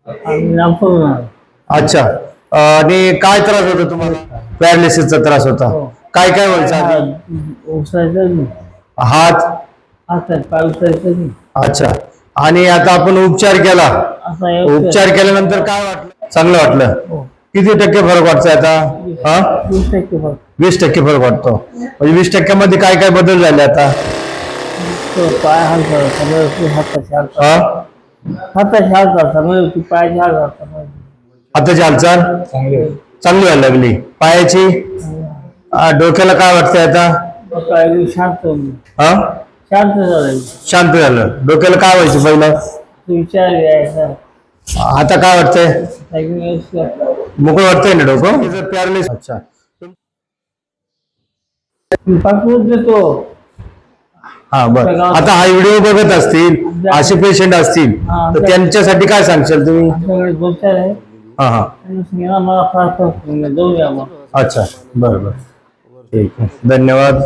आम्ही नागपूरहून आलो. अच्छा. आणि काय त्रास होता तुम्हाला? पॅरालिसिसचा त्रास होता. हो. काय काय व्हायचं आधी? उचलायचं नाही, हात? हातात पाय उचलायचं नाही. अच्छा. आणि आता आपण उपचार केला, असा एक उपचार केल्यानंतर काय वाटलं? चांगलं वाटलं. हो. किती टक्के फरक वाटतोय आता? हा, 20% फक्त. 20% फरक वाटतो. म्हणजे 20% काय काय बदल झाले आता? तो पाय हलका समोर हाताची हालचाल, हा, हाताची हालचाल समोर पायाची हालचाल. हाताची हालचाल चांगली व्हायला लागली. पायाची? डोक्याला काय वाटतंय आता? काय शांत हा, शांत झालं. शांत झालं. डोक्याला काय व्हायचं पहिलं? विचार यायचा. आता काय वाटतंय? पाच मोकळं वाटतंय ना डोकं? पॅरालिसिस. अच्छा. मिनिट देतो. हा, बरं. आता हा व्हिडिओ बघत असतील असे पेशंट असतील तर त्यांच्यासाठी काय सांगशाल तुम्ही? आमच्याकडे 2-4 आहे. हा हा. मला फार जाऊया मग. अच्छा, बरं बरं, ठीक आहे, धन्यवाद.